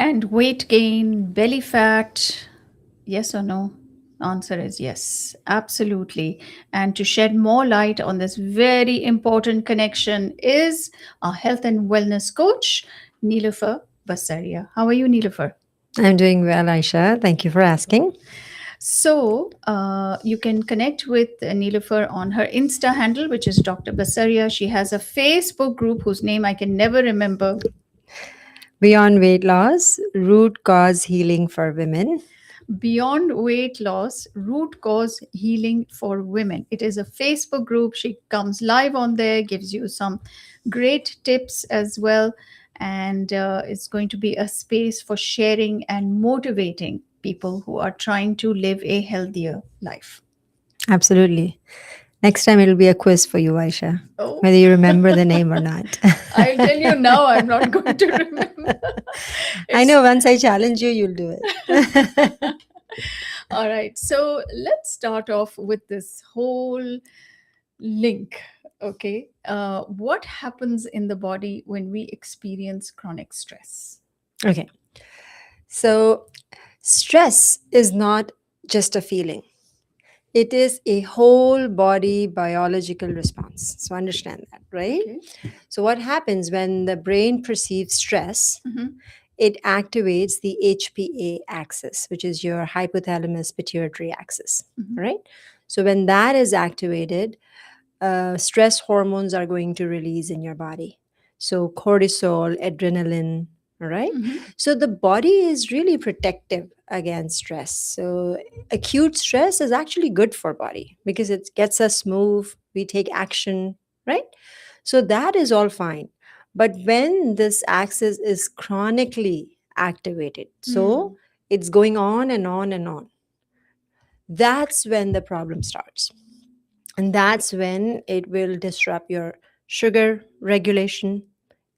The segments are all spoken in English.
And weight gain, belly fat, yes or no? Answer is yes, absolutely. And to shed more light on this very important connection is our health and wellness coach, Nilofer Basaria. How are you, Nilofer? I'm doing well, Aisha. Thank you for asking. So you can connect with Nilofer on her Insta handle, which is Dr. Basaria. She has a Facebook group whose name I can never remember. Beyond weight loss, root cause healing for women. Beyond Weight Loss Root Cause Healing for Women. It is a Facebook group. She comes live on there, gives you some great tips as well. And it's going to be a space for sharing and motivating people who are trying to live a healthier life. Absolutely. Next time it'll be a quiz for you, Aisha, Oh, whether you remember the name or not. I'll tell you now, I'm not going to remember. I It's know once I challenge you, you'll do it. all right. So let's start off with this whole link. Okay. What happens in the body when we experience chronic stress? Okay. So, stress is not just a feeling, it is a whole body biological response. So, understand that, right? Okay. So, what happens when the brain perceives stress? Mm-hmm. It activates the HPA axis, which is your hypothalamus pituitary axis, Mm-hmm. right? So when that is activated, stress hormones are going to release in your body. So cortisol, adrenaline, all right? Mm-hmm. So the body is really protective against stress. So acute stress is actually good for body because it gets us move, we take action, right? So that is all fine. But when this axis is chronically activated, so Mm. it's going on and on and on, that's when the problem starts. And that's when it will disrupt your sugar regulation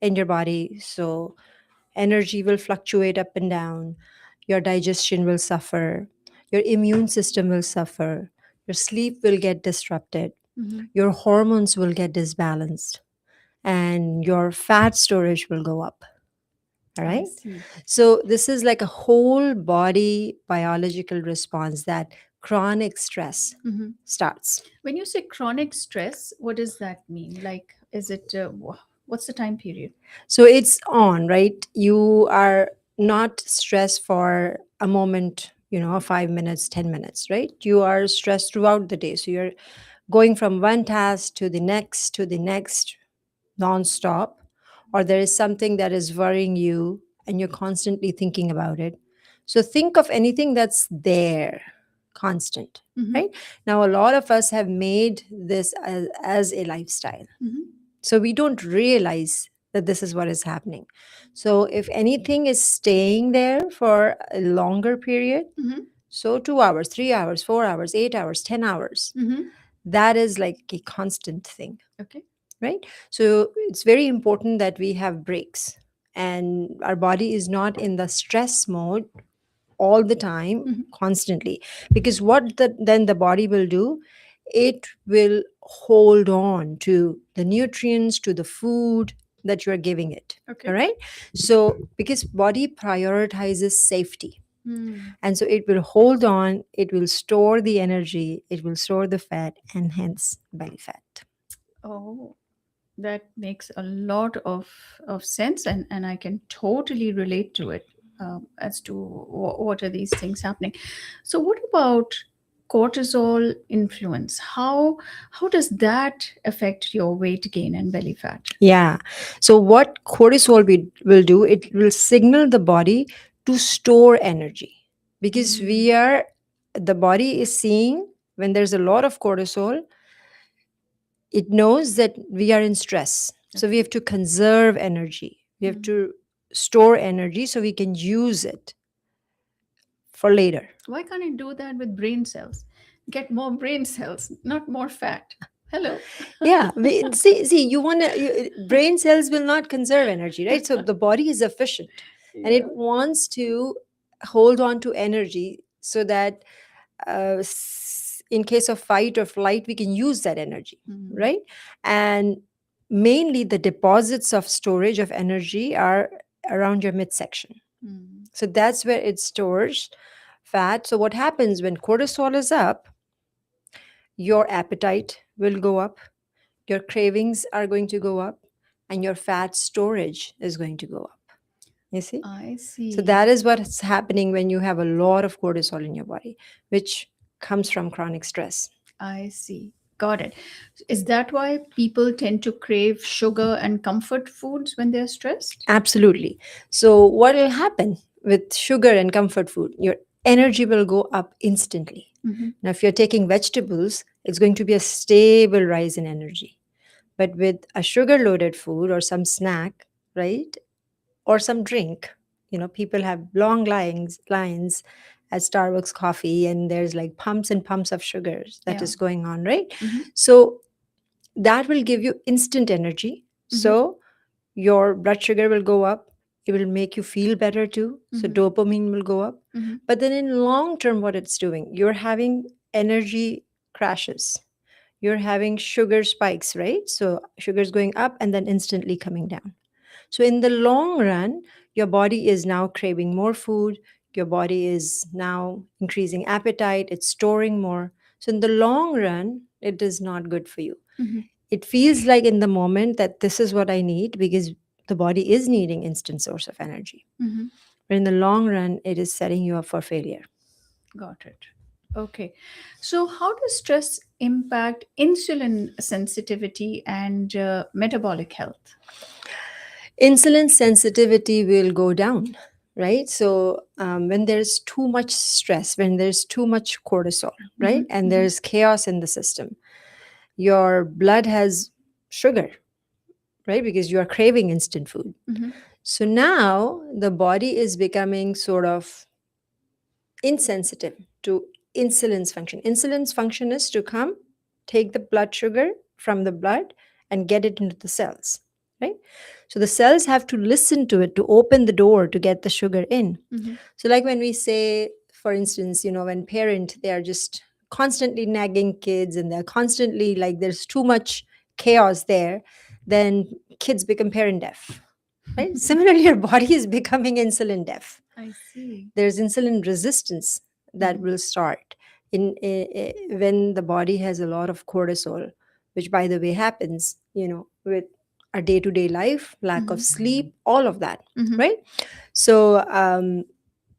in your body. So energy will fluctuate up and down, your digestion will suffer, your immune system will suffer, your sleep will get disrupted, Mm-hmm. your hormones will get disbalanced, and your fat storage will go up. All I right. see. So, this is like a whole body biological response that chronic stress Mm-hmm. starts. When you say chronic stress, what does that mean? Like, is it, what's the time period? So, it's on, right? You are not stressed for a moment, 5 minutes, 10 minutes, right? You are stressed throughout the day. So, you're going from one task to the next nonstop, or there is something that is worrying you and you're constantly thinking about it. So think of anything that's there, constant, Mm-hmm. right? Now, a lot of us have made this as a lifestyle. Mm-hmm. So we don't realize that this is what is happening. So if anything is staying there for a longer period, Mm-hmm. so 2 hours, 3 hours, 4 hours, 8 hours, 10 hours, Mm-hmm. that is like a constant thing, Okay. right? So it's very important that we have breaks and our body is not in the stress mode all the time Mm-hmm. constantly, because what then the body will do, it will hold on to the nutrients, to the food that you're giving it. All Okay. right. So because body prioritizes safety, Mm. and so it will hold on, it will store the energy, it will store the fat, and hence belly fat. Oh, that makes a lot of sense, and I can totally relate to it as to what are these things happening. So, what about cortisol influence? How does that affect your weight gain and belly fat? Yeah. So what cortisol will do, it will signal the body to store energy, because Mm. the body is seeing when there's a lot of cortisol, it knows that we are in stress. So we Okay. have to conserve energy. We have Mm. to store energy so we can use it for later. Why can't I do that with brain cells? Get more brain cells, not more fat. Hello. Yeah, see, you want to, brain cells will not conserve energy, right? So the body is efficient and Yeah. it wants to hold on to energy so that in case of fight or flight, we can use that energy, Mm. right? And mainly the deposits of storage of energy are around your midsection. Mm. So that's where it stores fat. So what happens when cortisol is up? Your appetite will go up, your cravings are going to go up, and your fat storage is going to go up. You see? I So see. that is what's happening when you have a lot of cortisol in your body, which comes from chronic stress. I see. Got it. Is that why people tend to crave sugar and comfort foods when they're stressed? Absolutely. So what will happen with sugar and comfort food? Your energy will go up instantly. Mm-hmm. Now, if you're taking vegetables, it's going to be a stable rise in energy. But with a sugar loaded food or some snack, right? Or some drink, people have long lines at Starbucks coffee, and there's like pumps and pumps of sugars that Yeah. is going on, right? Mm-hmm. So that will give you instant energy. Mm-hmm. So your blood sugar will go up. It will make you feel better too. So Mm-hmm. dopamine will go up. Mm-hmm. But then in long term, what it's doing, you're having energy crashes. You're having sugar spikes, right? So sugar is going up and then instantly coming down. So in the long run, your body is now craving more food. Your body is now increasing appetite. It's storing more. So in the long run, it is not good for you. Mm-hmm. It feels like in the moment that this is what I need because the body is needing instant source of energy. Mm-hmm. But in the long run, it is setting you up for failure. Got it. Okay. So, how does stress impact insulin sensitivity and metabolic health? Insulin sensitivity will go down, right? So when there's too much stress, when there's too much cortisol, Mm-hmm. right, and Mm-hmm. there's chaos in the system, your blood has sugar, right, because you are craving instant food. Mm-hmm. So now the body is becoming sort of insensitive to insulin's function. Insulin's function is to come take the blood sugar from the blood and get it into the cells, right? So the cells have to listen to it to open the door to get the sugar in. Mm-hmm. So like when we say, for instance, when parent, they are just constantly nagging kids and they're constantly like there's too much chaos there, then kids become parent deaf, right? Similarly, your body is becoming insulin deaf. I see. There's insulin resistance that Mhm. will start when the body has a lot of cortisol, which by the way happens with our day-to-day life, lack of Mhm. sleep, all of that, Mhm. right? So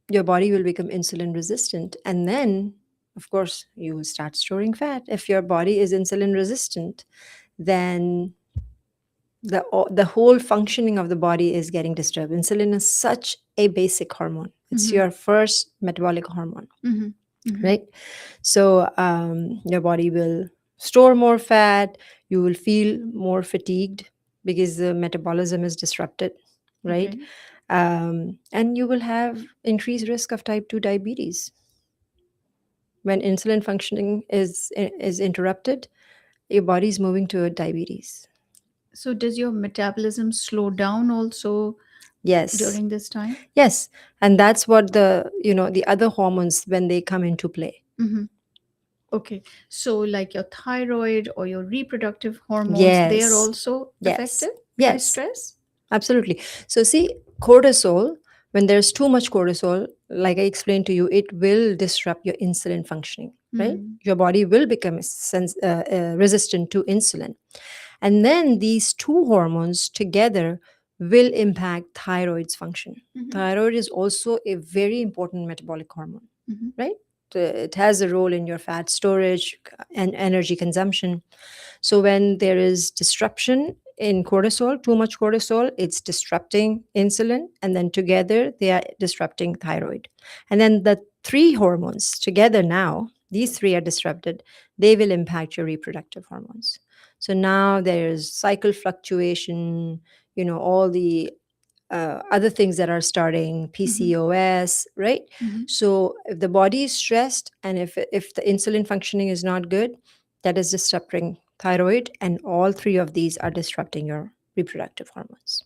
your body will become insulin resistant, and then of course you will start storing fat. If your body is insulin resistant, then the whole functioning of the body is getting disturbed. Insulin is such a basic hormone. It's Mhm. your first metabolic hormone, Mhm. Mhm. right? So your body will store more fat. You will feel more fatigued because the metabolism is disrupted, right? Okay. And you will have increased risk of type 2 diabetes. When insulin functioning is interrupted, your body is moving to diabetes. So, does your metabolism slow down also Yes. during this time? Yes, and that's what the other hormones when they come into play. Mhm. Okay. So, like your thyroid or your reproductive hormones, they are Yes, also yes, affected by yes, stress? absolutely. So see, cortisol, when there's too much cortisol, like I explained to you, it will disrupt your insulin functioning, right? Mm. Your body will become resistant to insulin. And then these two hormones together will impact thyroid's function. Mhm. Thyroid is also a very important metabolic hormone, Mhm. right? It has a role in your fat storage and energy consumption. So when there is disruption in cortisol, too much cortisol, it's disrupting insulin, and then together they are disrupting thyroid. And then the three hormones together now, these three are disrupted, they will impact your reproductive hormones. So now there's cycle fluctuation, all the other things that are starting, Mhm. PCOS, right? Mhm. So if the body is stressed and if the insulin functioning is not good, that is disrupting thyroid, and all three of these are disrupting your reproductive hormones.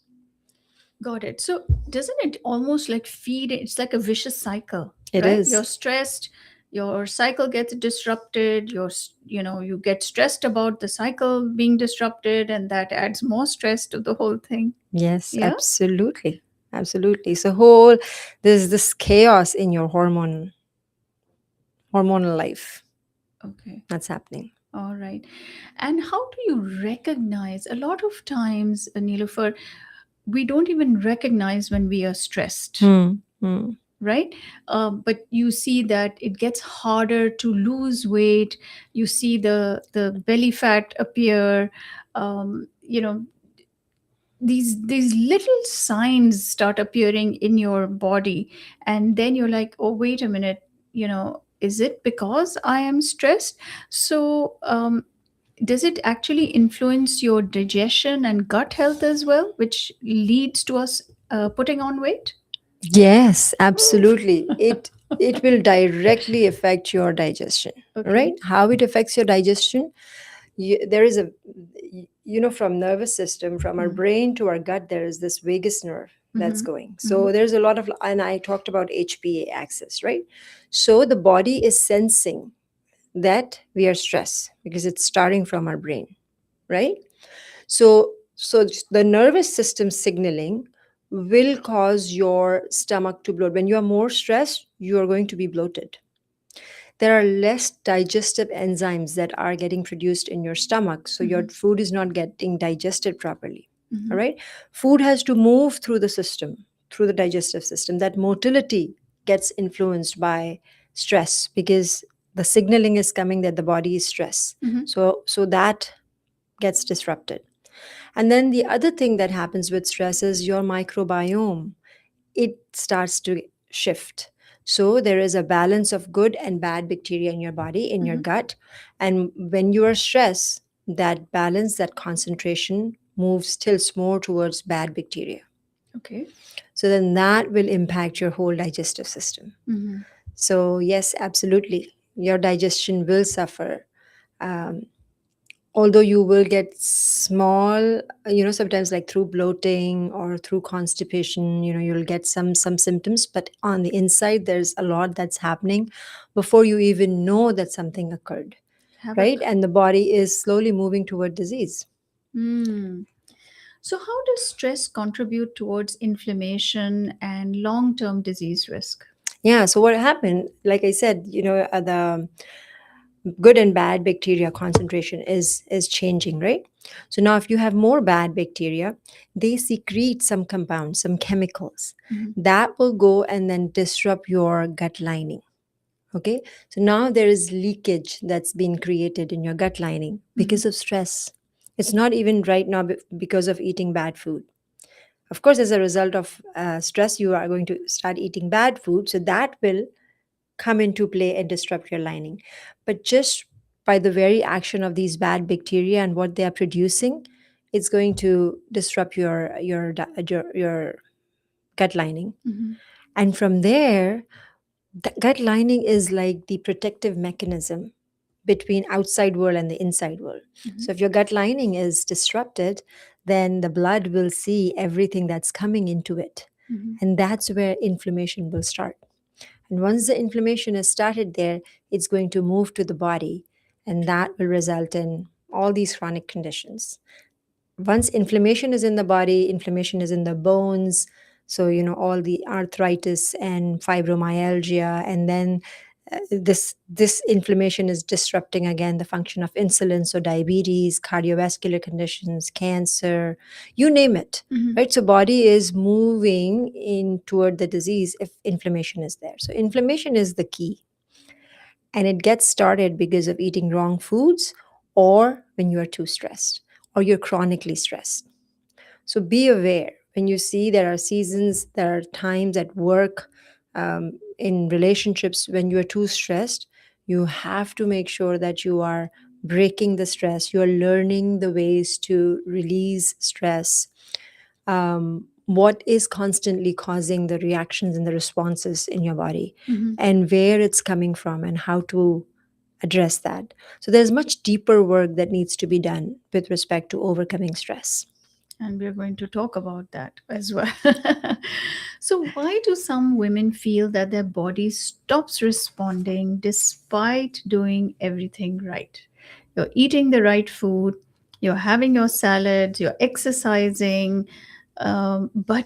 Got it. So, doesn't it almost like feed? It's like a vicious cycle, It right? is. You're stressed, your cycle gets disrupted. You get stressed about the cycle being disrupted, and that adds more stress to the whole thing. Yes, Yeah. absolutely. Absolutely. So whole there's this chaos in your hormonal life Okay. that's happening. All right. And how do you recognize? A lot of times, Nilofer, we don't even recognize when we are stressed, Hmm. Hmm. right? But you see that it gets harder to lose weight. You see the belly fat appear. You know, these little signs start appearing in your body, and then you're like, oh, wait a minute. Is it because I am stressed? So, does it actually influence your digestion and gut health as well, which leads to us putting on weight? Yes, absolutely. It will directly affect your digestion, Okay. right? How it affects your digestion? There is a from nervous system, from our Mm-hmm. brain to our gut, there is this vagus nerve that's Mm-hmm. going. Mm-hmm. So there's a lot of, and I talked about HPA axis, right? So the body is sensing that we are stressed because it's starting from our brain, right? So the nervous system signaling will cause your stomach to bloat. When you are more stressed, you are going to be bloated. There are less digestive enzymes that are getting produced in your stomach, so your Mm-hmm. food is not getting digested properly. Mm-hmm. All right? Food has to move through the system, through the digestive system. That motility gets influenced by stress because the signaling is coming that the body is stressed. Mm-hmm. So that gets disrupted. And then the other thing that happens with stress is your microbiome. It starts to shift. So there is a balance of good and bad bacteria in your body, in your Mm-hmm. gut. And when you are stressed, that balance, that concentration moves, tilts more towards bad bacteria. Okay. So then that will impact your whole digestive system. Mm-hmm. So, yes, absolutely. Your digestion will suffer. Um, Although you will get small, sometimes like through bloating or through constipation, you'll get some symptoms, but on the inside there's a lot that's happening before you even know that something occurred, right? Havoc. And the body is slowly moving toward disease. Mm. So, how does stress contribute towards inflammation and long term disease risk? Yeah, so what happened, like I said, the good and bad bacteria concentration is changing, right? So now if you have more bad bacteria, they secrete some compounds, some chemicals Mm-hmm. that will go and then disrupt your gut lining. Okay, so now there is leakage that's been created in your gut lining Mm-hmm. because of stress. It's not even right now because of eating bad food. Of course, as a result of stress, you are going to start eating bad food, so that will come into play and disrupt your lining. But just by the very action of these bad bacteria and what they are producing, it's going to disrupt your gut lining. Mm-hmm. And from there, the gut lining is like the protective mechanism between outside world and the inside world. Mm-hmm. So if your gut lining is disrupted, then the blood will see everything that's coming into it. Mm-hmm. And that's where inflammation will start. And once the inflammation is started there, it's going to move to the body, and that will result in all these chronic conditions. Once inflammation is in the body, inflammation is in the bones. So, all the arthritis and fibromyalgia, and then this inflammation is disrupting again the function of insulin, so diabetes, cardiovascular conditions, cancer, you name it, Mm-hmm. right? So body is moving in toward the disease if inflammation is there. So inflammation is the key, and it gets started because of eating wrong foods, or when you are too stressed or you're chronically stressed. So be aware when you see there are seasons, there are times at work, in relationships when you are too stressed. You have to make sure that you are breaking the stress, you are learning the ways to release stress, what is constantly causing the reactions and the responses in your body, Mm-hmm. and where it's coming from, and how to address that. So there's much deeper work that needs to be done with respect to overcoming stress. And we're going to talk about that as well. So, why do some women feel that their body stops responding despite doing everything right? You're eating the right food, you're having your salads, you're exercising, but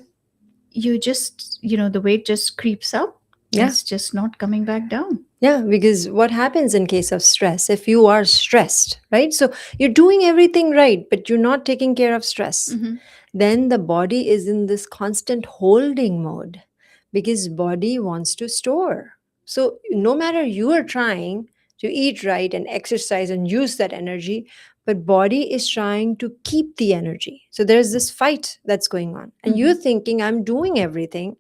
you just, the weight just creeps up. Yeah. It's just not coming back down. Yeah, because what happens in case of stress, if you are stressed, right? So you're doing everything right, but you're not taking care of stress. Mm-hmm. Then the body is in this constant holding mode because body wants to store. So no matter you are trying to eat right and exercise and use that energy, but body is trying to keep the energy. So there's this fight that's going on. And you're Mm-hmm. thinking, I'm doing everything.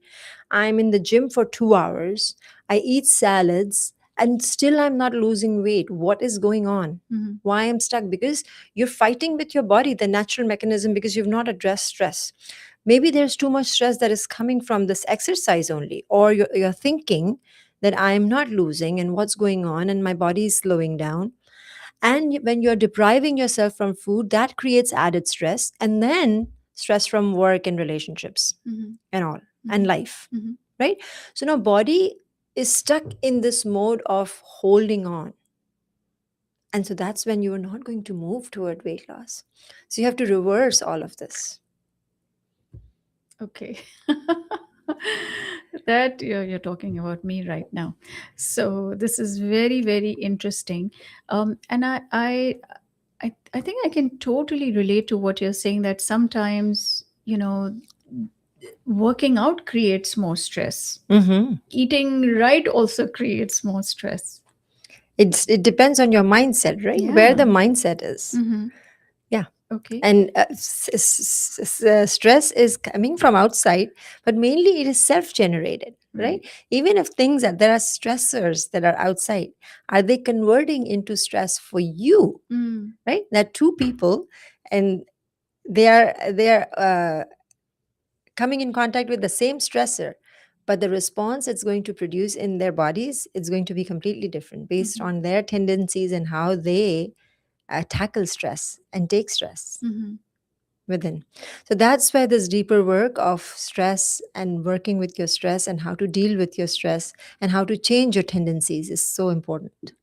I'm in the gym for 2 hours. I eat salads and still I'm not losing weight. What is going on? Mm-hmm. Why I'm stuck? Because you're fighting with your body, the natural mechanism, because you've not addressed stress. Maybe there's too much stress that is coming from this exercise only, or you're thinking that I'm not losing and what's going on, and my body is slowing down. And when you're depriving yourself from food, that creates added stress, and then stress from work and relationships Mm-hmm. and all, and Mm-hmm. life, Mm-hmm. right? So now body is stuck in this mode of holding on. And so that's when you are not going to move toward weight loss. So you have to reverse all of this. Okay. That you're talking about me right now. So this is very, very interesting. And I think I can totally relate to what you're saying, that sometimes, working out creates more stress. Mm-hmm. Eating right also creates more stress. It depends on your mindset, right? Where the Yeah. mindset is. Mm-hmm. Yeah. Okay. And stress is coming from outside, but mainly it is self generated, right? Right. Even if things that there are stressors that are outside, are they converting into stress for you, Mm. right? There are two people and they are coming in contact with the same stressor, but the response it's going to produce in their bodies is going to be completely different based Mm-hmm. on their tendencies and how they tackle stress and take stress Mm-hmm. within. So that's where this deeper work of stress and working with your stress and how to deal with your stress and how to change your tendencies is so important.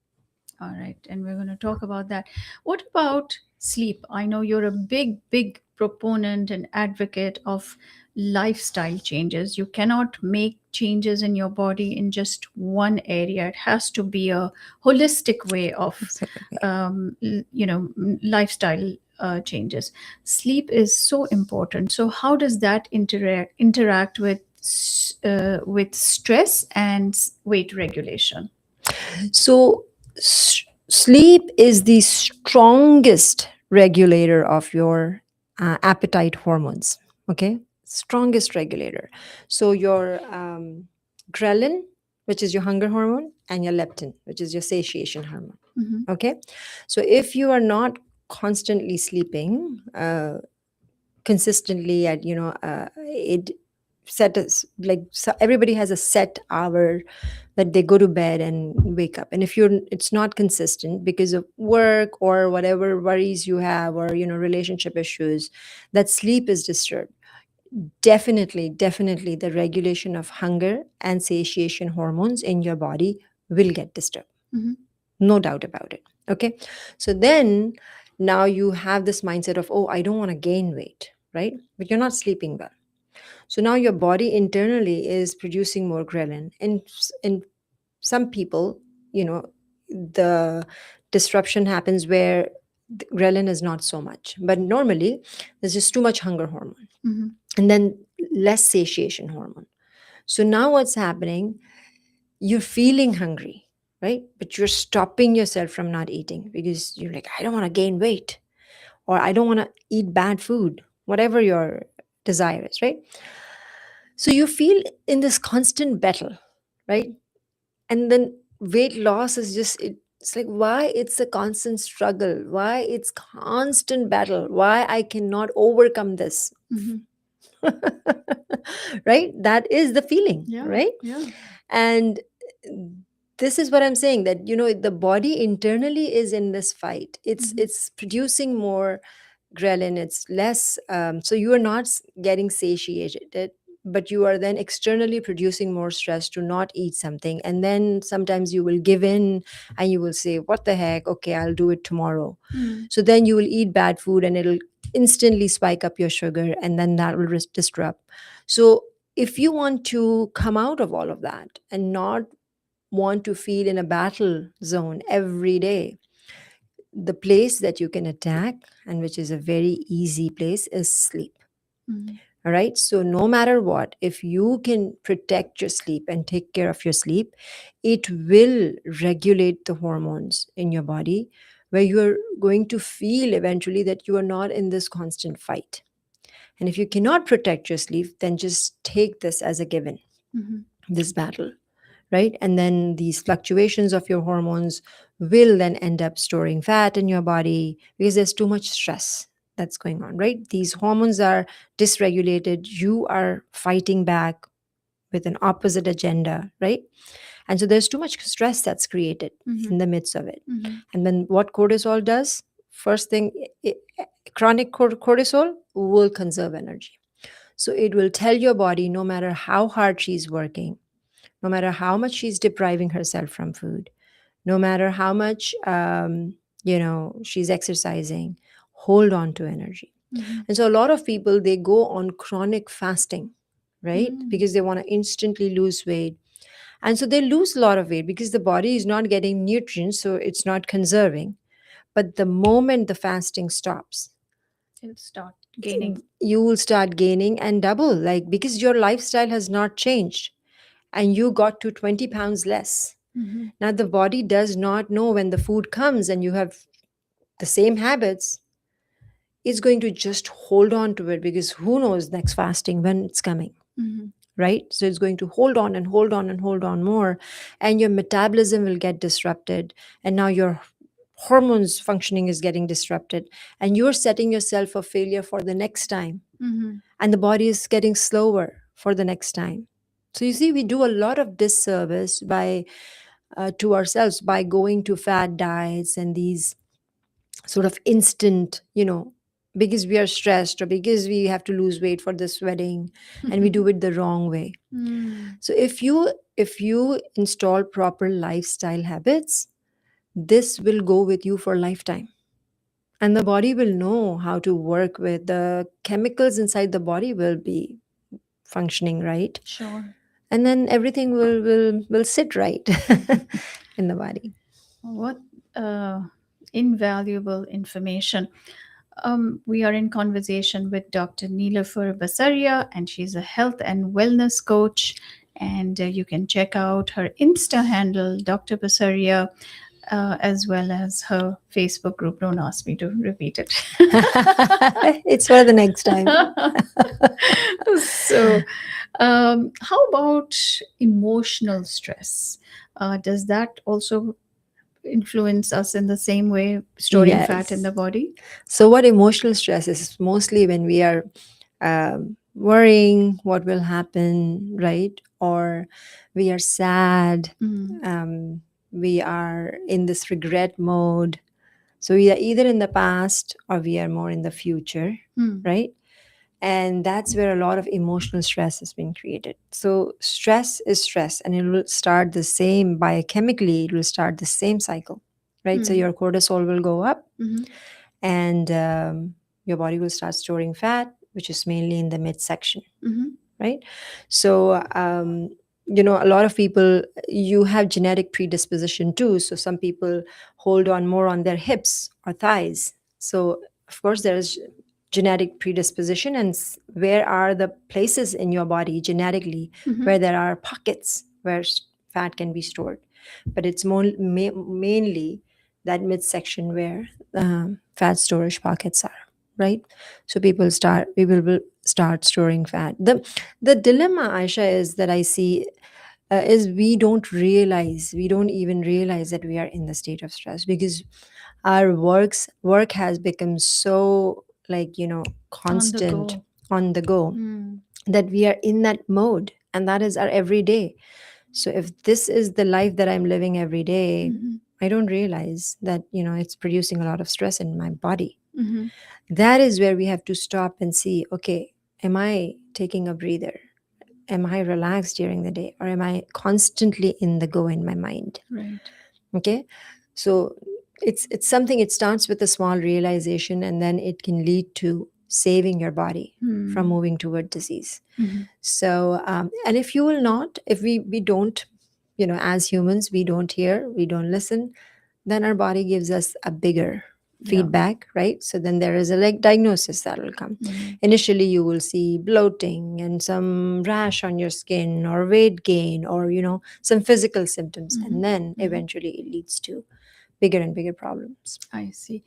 All right, and we're going to talk about that. What about sleep? I know you're a big, big proponent and advocate of lifestyle changes. You cannot make changes in your body in just one area. It has to be a holistic way of, Absolutely. lifestyle changes. Sleep is so important. So, how does that interact with stress and weight regulation? So, sleep is the strongest regulator of your appetite hormones. Okay, strongest regulator. So, your ghrelin, which is your hunger hormone, and your leptin, which is your satiation hormone. Mm-hmm. Okay, so if you are not constantly sleeping, consistently at it set us like so everybody has a set hour that they go to bed and wake up, and if you're it's not consistent because of work or whatever worries you have or relationship issues, that sleep is disturbed. Definitely the regulation of hunger and satiation hormones in your body will get disturbed. Mm-hmm. No doubt about it. Okay, so then now you have this mindset of, oh, I don't want to gain weight, right? But you're not sleeping well. So now your body internally is producing more ghrelin. And in some people, the disruption happens where the ghrelin is not so much. But normally, there's just too much hunger hormone Mm-hmm. and then less satiation hormone. So now what's happening? You're feeling hungry, right? But you're stopping yourself from not eating because you're like, I don't want to gain weight or I don't want to eat bad food, whatever your desire is, right? So you feel in this constant battle, right? And then weight loss is just it's like why it's a constant struggle, why it's constant battle, why I cannot overcome this. Mm-hmm. Right? That is the feeling, Yeah, right? yeah. And this is what I'm saying, that the body internally is in this fight. it's Mm-hmm. it's producing more ghrelin, it's less so you are not getting satiated, but you are then externally producing more stress to not eat something, and then sometimes you will give in and you will say, what the heck, okay, I'll do it tomorrow. Mm. So then you will eat bad food and it'll instantly spike up your sugar, and then that will disrupt. So if you want to come out of all of that and not want to feel in a battle zone every day, the place that you can attack, and which is a very easy place, is sleep. Mhm. All right. So, no matter what, if you can protect your sleep and take care of your sleep, it will regulate the hormones in your body, where you are going to feel eventually that you are not in this constant fight. And if you cannot protect your sleep, then just take this as a given, Mhm. this battle, right? And then these fluctuations of your hormones will then end up storing fat in your body because there's too much stress that's going on, right? These hormones are dysregulated. You are fighting back with an opposite agenda, right? And so there's too much stress that's created in Mhm. the midst of it. Mhm. And then what cortisol does? First thing, chronic cortisol will conserve energy. So it will tell your body, no matter how hard she's working, no matter how much she's depriving herself from food, no matter how much she's exercising, hold on to energy. Mhm. And so a lot of people, they go on chronic fasting, right? Mm. Because they want to instantly lose weight. And so they lose a lot of weight because the body is not getting nutrients, so it's not conserving. But the moment the fasting stops, It'll start gaining. you will start gaining and double, like, because your lifestyle has not changed and you got to 20 pounds less. Mhm. Now, the body does not know when the food comes and you have the same habits, it's going to just hold on to it because who knows next fasting when it's coming, Mhm. right? So it's going to hold on and hold on and hold on more, and your metabolism will get disrupted. And now your hormones functioning is getting disrupted, and you're setting yourself for failure for the next time. Mhm. And the body is getting slower for the next time. So you see, we do a lot of disservice by to ourselves by going to fad diets and these sort of instant, because we are stressed or because we have to lose weight for this wedding, and we do it the wrong way. Mm. So if you install proper lifestyle habits, this will go with you for a lifetime, and the body will know how to work with the chemicals inside the body will be functioning right, Sure. and then everything will sit right in the body. What uh, invaluable information. We are in conversation with Dr. Neelafar Basaria, and she's a health and wellness coach. And you can check out her Insta handle, Dr. Basaria, as well as her Facebook group. Don't ask me to repeat it. It's for the next time. So, how about emotional stress? Does that also influence us in the same way, storing fat in Yes. the body? So, what emotional stress is mostly when we are worrying what will happen, right? Or we are sad, Mm. we are in this regret mode. So, we are either in the past or we are more in the future, Mm. right? And that's where a lot of emotional stress has been created. So, stress is stress, and it will start the same biochemically, it will start the same cycle, right? So, Mm. your cortisol will go up, Mhm. and your body will start storing fat, which is mainly in the midsection, Mhm. right? So, a lot of people, you have genetic predisposition too. So, some people hold on more on their hips or thighs. So, of course, there is genetic predisposition, and where are the places in your body genetically Mhm. where there are pockets where fat can be stored. But it's mainly that midsection where fat storage pockets are, right? So people will start storing fat. The dilemma, Aisha, is that I see is we don't even realize that we are in the state of stress because our work has become so, like, On the constant, go. on the go, Mm. that we are in that mode, and that is our everyday. So if this is the life that I'm living every day, Mhm. I don't realize that it's producing a lot of stress in my body. Mhm. That is where we have to stop and see, okay, am I taking a breather? Am I relaxed during the day, or am I constantly in the go in my mind? Right. Okay. So it's something, it starts with a small realization, and then it can lead to saving your body from Hmm. moving toward disease. Mhm. So, and if you will not, if we don't, as humans, we don't hear, we don't listen, then our body gives us a bigger Yeah. feedback, right? So then there is a like diagnosis that will come. Hmm. Initially, you will see bloating and some rash on your skin or weight gain or, some physical symptoms. Hmm. And then Hmm. eventually it leads to bigger and bigger problems. I see.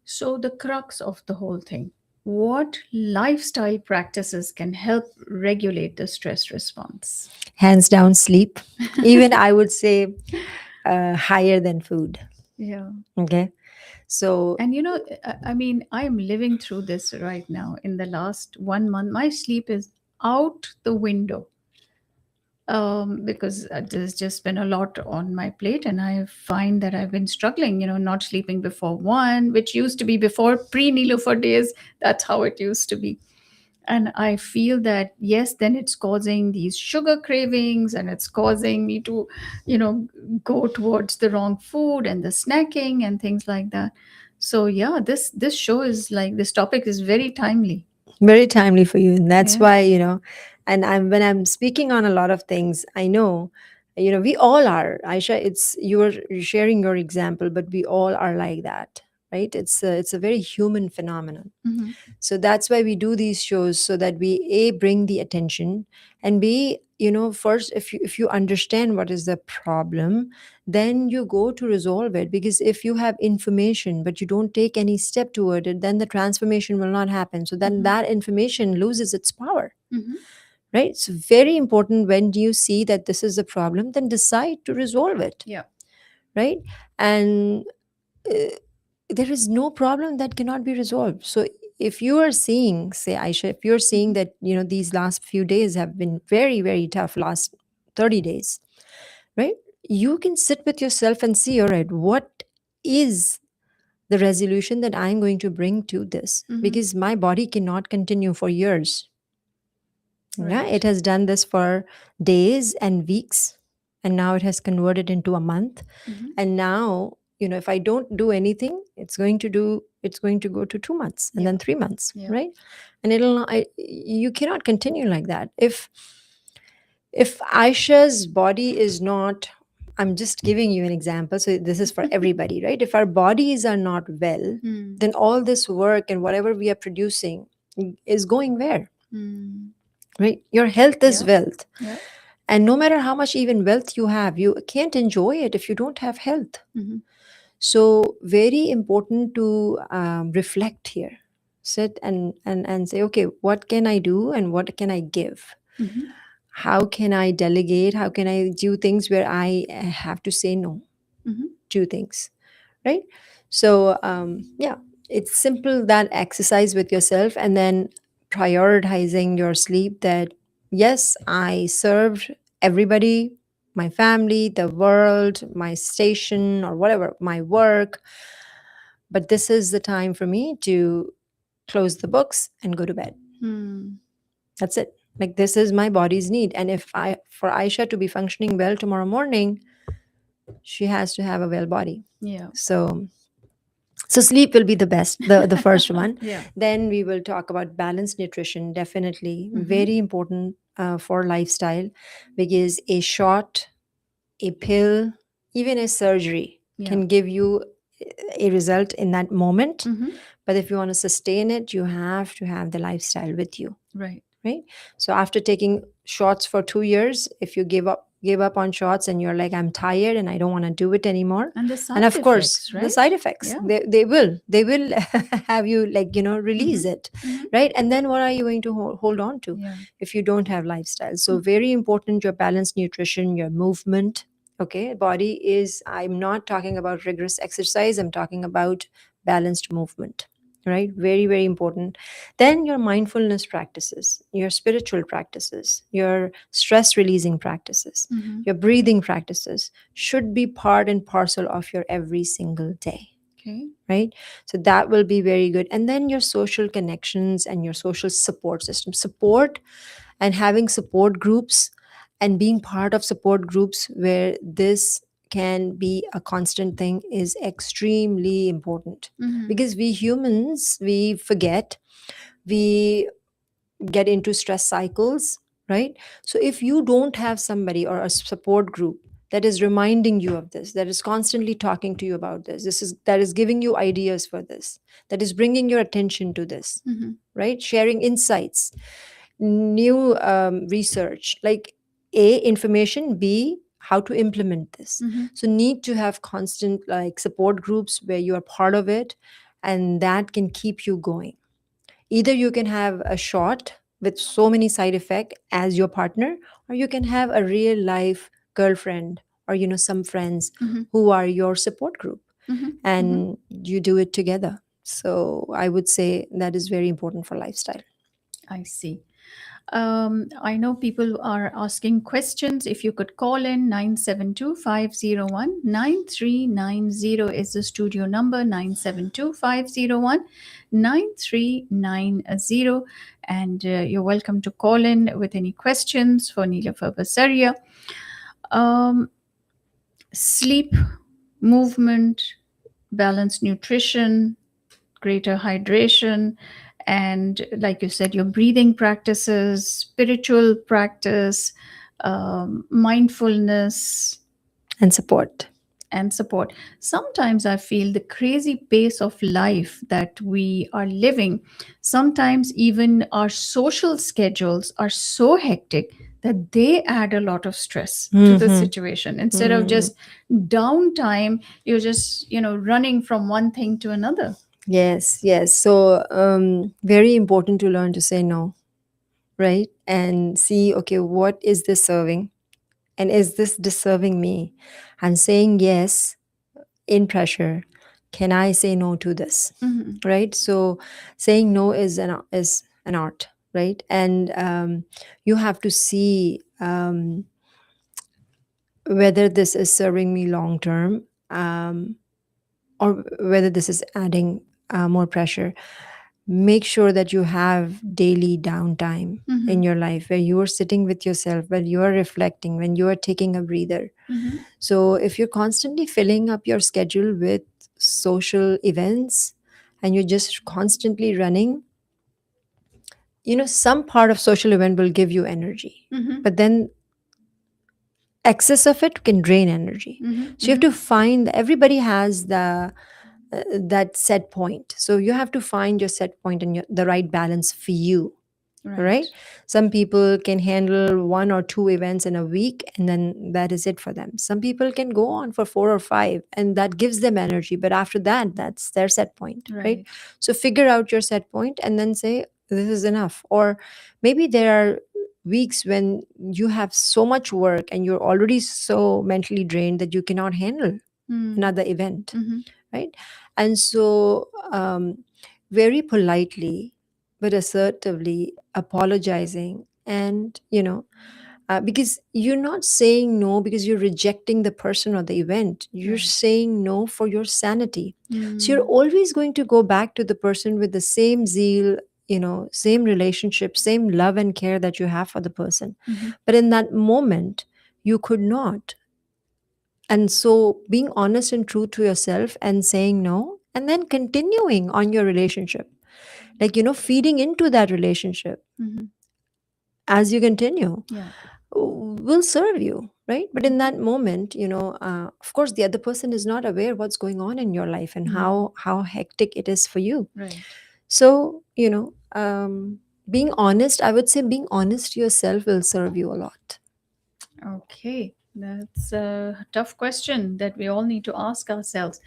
So, the crux of the whole thing, what lifestyle practices can help regulate the stress response? Hands down, sleep. Even I would say higher than food. Yeah. Okay. So, And I mean, I'm living through this right now. In the last 1 month, my sleep is out the window, because there's just been a lot on my plate, and I find that I've been struggling, not sleeping before 1, which used to be before pre-Nilofer days. That's how it used to be. And I feel that, yes, then it's causing these sugar cravings, and it's causing me to, you know, go towards the wrong food and the snacking and things like that. So yeah, this show is like, this topic is very timely. very timely for you. And that's Yeah. why, and when I'm speaking on a lot of things, I know, we all are. Aisha, it's you're sharing your example, but we all are like that, right? It's a very human phenomenon. Hmm. So that's why we do these shows, so that we a bring the attention, and b, first, if you understand what is the problem, then you go to resolve it. Because if you have information but you don't take any step toward it, then the transformation will not happen. So then Hmm. that information loses its power, Hmm. right? It's very important, when you see that this is a problem, then decide to resolve it, Yeah. right? And uh, there is no problem that cannot be resolved. So if you are seeing, say, Aisha, if you're seeing Hmm. that, these last few days have been very, very tough, last 30 days, right? You can sit with yourself and see, all right, what is the resolution that I'm going to bring to this? Hmm. Because my body cannot continue for years. Yeah, it Right. has done this for days and weeks, and now it has converted into a month. Hmm. And now, if I don't do anything, it's going to go to 2 months and Yeah. then 3 months, Yeah. right? And you cannot continue like that. If Aisha's body is not, I'm just giving you an example, so this is for everybody, right? If our bodies are not well, Hmm. then all this work and whatever we are producing is going where? Hmm. Right? Your health is Yeah. wealth. Yeah. And no matter how much even wealth you have, you can't enjoy it if you don't have health. Hmm. So very important to reflect here. Sit and say, okay, what can I do and what can I give? Hmm. How can I delegate? How can I do things where I have to say no Hmm. to things, right? So yeah, it's simple, that exercise with yourself, and then prioritizing your sleep. That yes, I served everybody, my family, the world, my station, or whatever, my work, but this is the time for me to close the books and go to bed. Hmm. That's it. Like, this is my body's need. And if I for Aisha to be functioning well tomorrow morning, she has to have a well body. Yeah. So sleep will be the best, the first one. Yeah. Then we will talk about balanced nutrition, definitely Hmm. very important for lifestyle. Because a shot, a pill, even a surgery Yeah. can give you a result in that moment. Hmm. But if you want to sustain it, you have to have the lifestyle with you, Right. right? So after taking shots for 2 years, if you give up on shots and you're like, I'm tired and I don't want to do it anymore, And the and side of course effects, the right? side effects, Yeah. they will have you, like, Hmm. release it, Hmm. right? And then what are you going to hold on to Yeah. if you don't have lifestyle? So Mhm. very important, your balanced nutrition, your movement. Okay, body is, I'm not talking about rigorous exercise, I'm talking about balanced movement, right? Very, very important. Then your mindfulness practices, your spiritual practices, your stress releasing practices, Hmm. your breathing practices should be part and parcel of your every single day, Okay. right? So that will be very good. And then your social connections and your social support system, support, and having support groups, and being part of support groups where this can be a constant thing, is extremely important. Hmm. Because we humans, we forget, we get into stress cycles, right? So if you don't have somebody or a support group that is reminding you of this, that is constantly talking to you about this is that is giving you ideas for this, that is bringing your attention to this, Mm-hmm. right? Sharing insights, new research, like A, information, B, how to implement this. Mm-hmm. So need to have constant like support groups where you are part of it, and that can keep you going. Either you can have a shot with so many side effects as your partner, or you can have a real life girlfriend or some friends Mm-hmm. who are your support group, Mm-hmm. Mm-hmm. and you do it together. So I would say that is very important for lifestyle. I see. I know people are asking questions. If you could call in 972-501-9390 is the studio number, 972-501-9390. And you're welcome to call in with any questions for Nilofer Basaria. Um, Sleep, movement, balanced nutrition, greater hydration, and like you said, your breathing practices, spiritual practice, mindfulness, And support. and support. Sometimes I feel the crazy pace of life that we are living, sometimes even our social schedules are so hectic that they add a lot of stress to the Hmm. situation. Instead of just downtime, you're just, running from one thing to another. Yes, yes. So very important to learn to say no, right? And see, okay, what is this serving? And is this deserving me? And saying yes in pressure. Can I say no to this? Mhm. Right? So saying no is an art, right? And you have to see whether this is serving me long term, or whether this is adding more pressure. Make sure that you have daily downtime in Mhm. your life where you are sitting with yourself, where you are reflecting, when you are taking a breather. Mhm. So if you're constantly filling up your schedule with social events and you're just constantly running, some part of social event will give you energy, Mhm. but then excess of it can drain energy. Mhm. So you have Mhm. to find, everybody has that set point. So you have to find your set point and the right balance for you. Right. Right? Some people can handle one or two events in a week and then that is it for them. Some people can go on for four or five and that gives them energy, but after that, that's their set point, right? Right. So figure out your set point and then say, this is enough. Or maybe there are weeks when you have so much work and you're already so mentally drained that you cannot handle Mm. another event, Mhm. right? And so very politely but assertively apologizing, and because you're not saying no because you're rejecting the person or the event, you're Right. saying no for your sanity. So you're Mm. always going to go back to the person with the same zeal, same relationship, same love and care that you have for the person, Mhm. but in that moment you could not. And so being honest and true to yourself and saying no, and then continuing on your relationship, like, feeding into that relationship Mhm. as you continue, Yeah. will serve you, right? But in Mhm. that moment, of course, the other person is not aware what's going on in your life and Mm. how hectic it is for you. Right. So, being honest, I would say being honest to yourself will serve you a lot. Okay. That's a tough question that we all need to ask ourselves.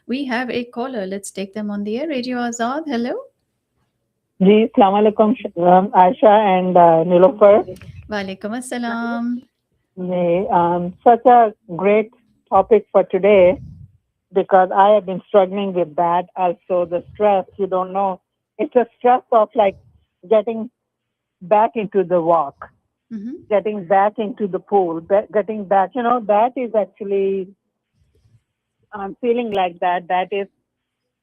We have a caller. Let's take them on the air. Radio Azad. Hello. जी अस्सलाम वालेकुम Aisha and Nilofer. Walaikum assalam. Such a great topic for today because I have been struggling with that. Also, the stress, you don't know. It's a stress of like getting back into the walk, Mm-hmm. getting back into the pool, getting back. That is actually, I'm feeling like that. That is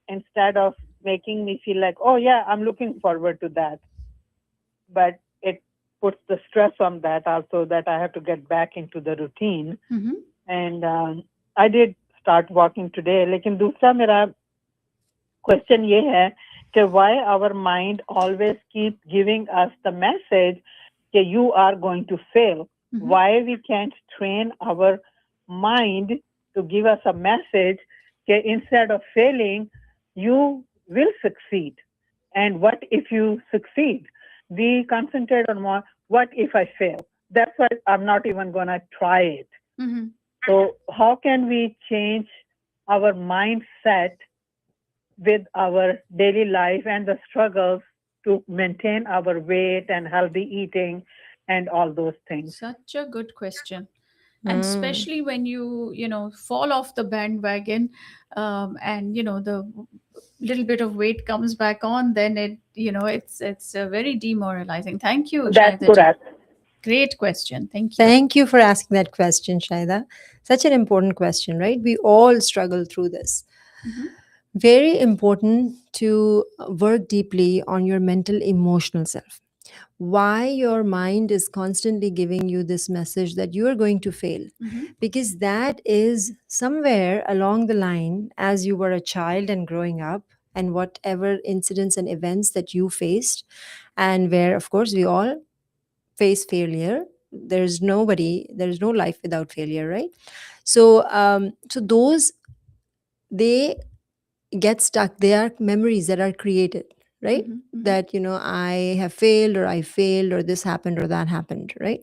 instead of making me feel like, oh, yeah, I'm looking forward to that. But it puts the stress on that also that I have to get back into the routine. Mm-hmm. And I did start walking today. लेकिन दूसरा मेरा question ये है Okay, why our mind always keep giving us the message that you are going to fail? Mhm. Why we can't train our mind to give us a message that instead of failing, you will succeed. And what if you succeed? We concentrate on more, what if I fail? That's why I'm not even going to try it. Mhm. So, how can we change our mindset with our daily life and the struggles to maintain our weight and healthy eating and all those things? Such a good question. And Mm. especially when you fall off the bandwagon, and the little bit of weight comes back on, then it's very demoralizing. Thank you, That's Shaida ji. correct. Great question. Thank you. Thank you for asking that question, Shaida. Such an important question, right? We all struggle through this. Mhm. Very important to work deeply on your mental, emotional self. Why your mind is constantly giving you this message that you are going to fail, Mhm. because that is somewhere along the line as you were a child and growing up, and whatever incidents and events that you faced, and where of course we all face failure. There's no life without failure, right? So those, they get stuck. They are memories that are created, right? Mhm. Mhm. That, I have failed, or I failed, or this happened, or that happened, right?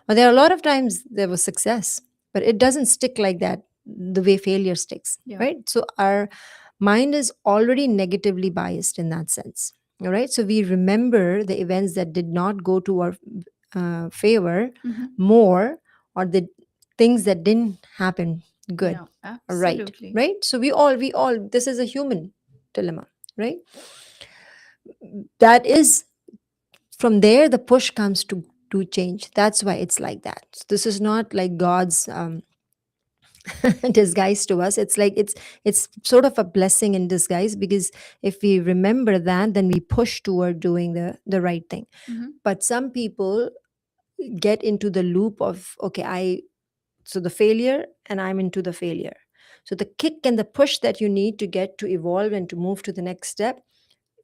But there are a lot of times there was success, but it doesn't stick like that the way failure sticks, Yeah. right? So our mind is already negatively biased in that sense. All right. So we remember the events that did not go to our favor Mhm. more, or the things that didn't happen good. Yeah, Right. absolutely. Right. So we all, this is a human dilemma, right? That is, from there the push comes to change. That's why it's like that. So this is not like God's disguise to us. It's like it's sort of a blessing in disguise, because if we remember that, then we push toward doing the right thing. Mhm. But some people get into the loop of, okay, I so the failure, and I'm into the failure. So the kick and the push that you need to get to evolve and to move to the next step,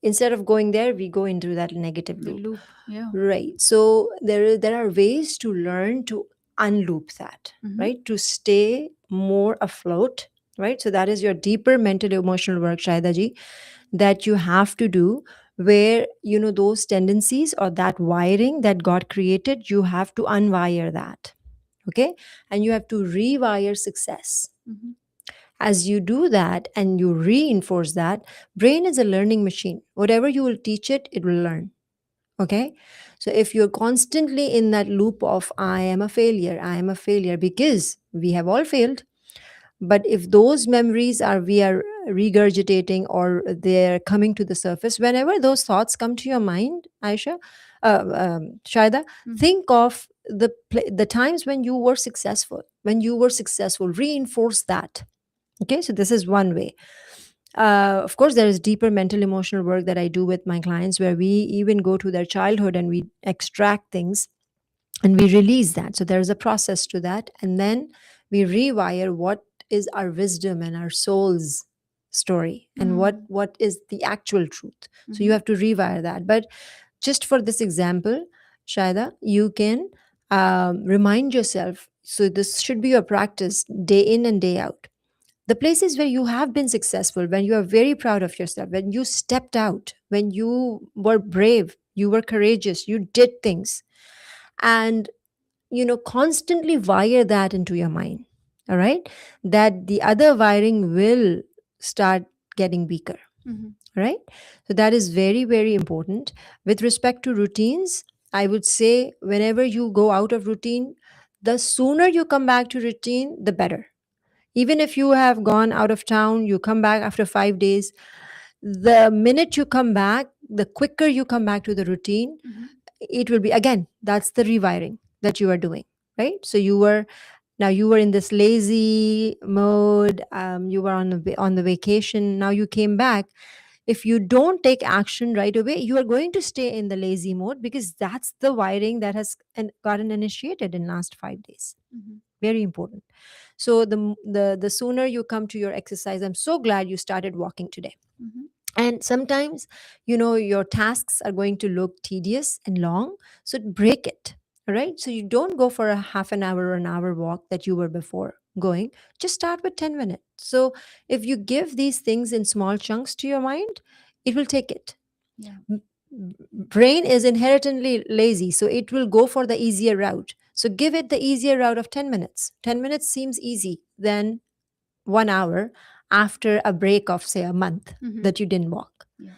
instead of going there, we go into that negative The loop. loop. Yeah. Right. So there are ways to learn to unloop that, Mhm. right? To stay more afloat, right? So that is your deeper mental emotional work, Shaida ji, that you have to do, where those tendencies or that wiring that God created, you have to unwire that. Okay. And you have to rewire success. Mhm. As you do that and you reinforce that, brain is a learning machine. Whatever you will teach it, it will learn. Okay. So if you're constantly in that loop of, I am a failure, I am a failure, because we have all failed. But if those memories are, we are regurgitating, or they're coming to the surface, whenever those thoughts come to your mind, Aisha, Shaida, Mhm. think of the times when you were successful. When you were successful, reinforce that. Okay. So this is one way. Of course, there is deeper mental emotional work that I do with my clients, where we even go to their childhood and we extract things and we release that. So there is a process to that. And then we rewire what is our wisdom and our soul's story, and what Mm. what is the actual truth. So you Mhm. have to rewire that. But just for this example, Shaida, you can remind yourself. So this should be your practice day in and day out. The places where you have been successful, when you are very proud of yourself, when you stepped out, when you were brave, you were courageous, you did things, and constantly wire that into your mind. All right. That the other wiring will start getting weaker. Mhm. All right. So that is very, very important. With respect to routines, I would say, whenever you go out of routine, the sooner you come back to routine, the better. Even if you have gone out of town, you come back after 5 days, the minute you come back, the quicker you come back to the routine, Mhm. it will be, again, that's the rewiring that you are doing, right? So you were in this lazy mode, you were on the vacation, now you came back. If you don't take action right away, you are going to stay in the lazy mode, because that's the wiring that has gotten initiated in last 5 days. Mhm. Very important. So the sooner you come to your exercise, I'm so glad you started walking today. Mhm. And sometimes, your tasks are going to look tedious and long, so break it. All right, so you don't go for a half an hour or an hour walk that you were before going. Just start with 10 minutes. So if you give these things in small chunks to your mind, it will take it. Yeah. Brain is inherently lazy, so it will go for the easier route. So give it the easier route of 10 minutes. 10 minutes seems easy than 1 hour after a break of, say, a month Mhm. that you didn't walk. Yeah.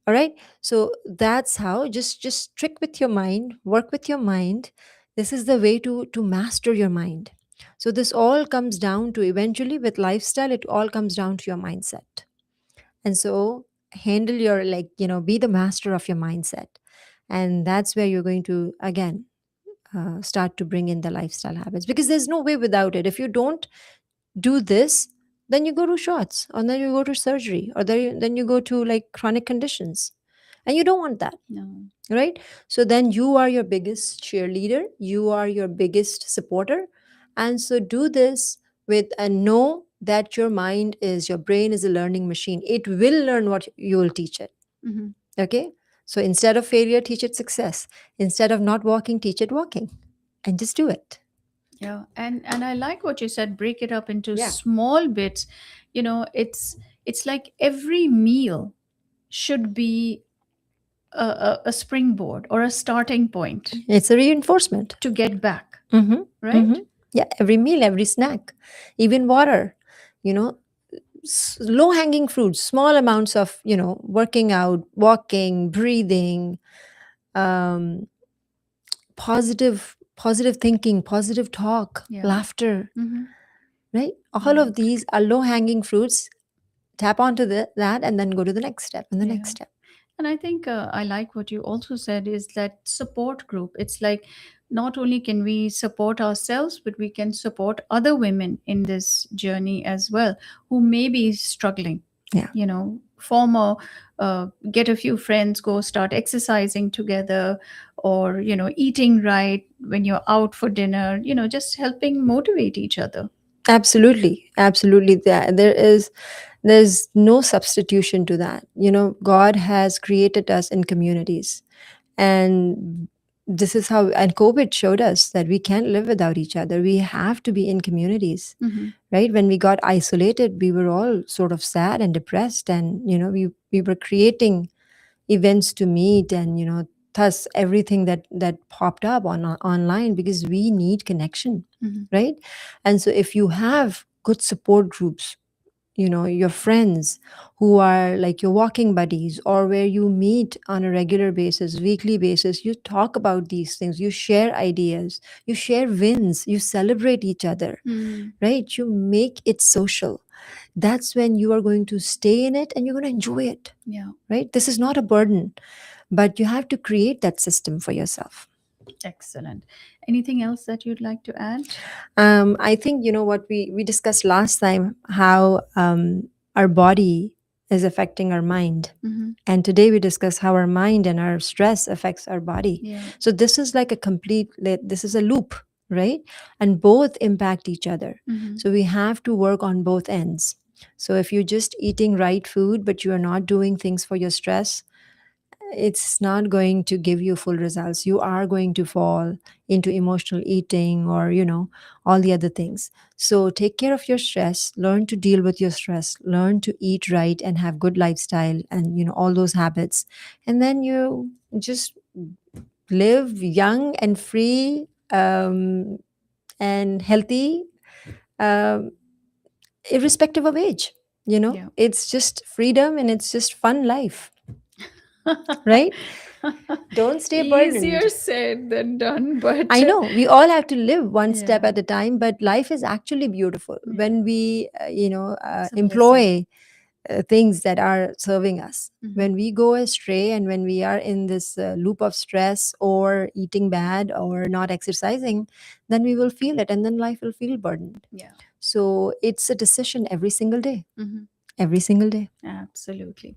All right, so that's how, just trick with your mind, work with your mind. This is the way to master your mind. So this all comes down to, eventually, with lifestyle, it all comes down to your mindset. And so handle your, like, be the master of your mindset. And that's where you're going to, again, start to bring in the lifestyle habits, because there's no way without it. If you don't do this, then you go to shots, or then you go to surgery, or then you go to, like, chronic conditions, and you don't want that, No. right? So then you are your biggest cheerleader, you are your biggest supporter. And so do this with a know that your brain is a learning machine. It will learn what you will teach it. Mhm. Okay, so instead of failure, teach it success. Instead of not walking, teach it walking, and just do it. Yeah, and I like what you said. Break it up into Yeah. small bits. It's like every meal should be a springboard or a starting point It's a reinforcement. to get back, Mm-hmm. right? Mm-hmm. Yeah, every meal, every snack, even water, you know, low hanging fruits, small amounts of, working out, walking, breathing, um, positive thinking, positive talk, Yeah. laughter, Mm-hmm. right? All Yeah. of these are low hanging fruits. Tap onto that and then go to the next step and the Yeah. next step. And I think I like what you also said is that support group. It's like not only can we support ourselves, but we can support other women in this journey as well who may be struggling. Yeah. Form a, get a few friends, go start exercising together, or, eating right when you're out for dinner, just helping motivate each other. Absolutely, absolutely. There's no substitution to that. God has created us in communities, and this is how. And COVID showed us that we can't live without each other. We have to be in communities, Mm-hmm. right? When we got isolated, we were all sort of sad and depressed, and we were creating events to meet, and thus everything that popped up online, because we need connection, Mm-hmm. right? And so if you have good support groups, your friends who are like your walking buddies, or where you meet on a regular basis, weekly basis, you talk about these things, you share ideas, you share wins, you celebrate each other, Mm. right? You make it social. That's when you are going to stay in it and you're going to enjoy it, Yeah. right? This is not a burden, but you have to create that system for yourself. Excellent. Anything else that you'd like to add? I think what we discussed last time, how our body is affecting our mind, Mm-hmm. and today we discuss how our mind and our stress affects our body. Yeah. So this is like this is a loop, right? And both impact each other. Mm-hmm. So we have to work on both ends. So if you're just eating right food but you are not doing things for your stress, it's not going to give you full results. You are going to fall into emotional eating, or all the other things. So take care of your stress, learn to deal with your stress, learn to eat right and have good lifestyle, and all those habits. And then you just live young and free, and healthy, um, irrespective of age. Yeah. It's just freedom, and it's just fun life, right? Don't stay burdened. Easier said than done, but I know we all have to live one step yeah, at a time, but life is actually beautiful yeah, when we, it's a blessing. employ things that are serving us. Mhm. When we go astray, and when we are in this loop of stress, or eating bad, or not exercising, then we will feel it, and then life will feel burdened. Yeah. So it's a decision every single day, Hmm. every single day. Absolutely.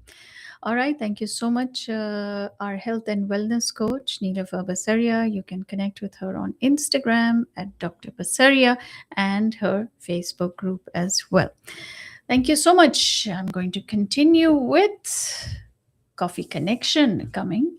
All right. Thank you so much, our health and wellness coach, Neelofer Basaria. You can connect with her on Instagram at Dr. Basaria and her Facebook group as well. Thank you so much. I'm going to continue with Coffee Connection coming.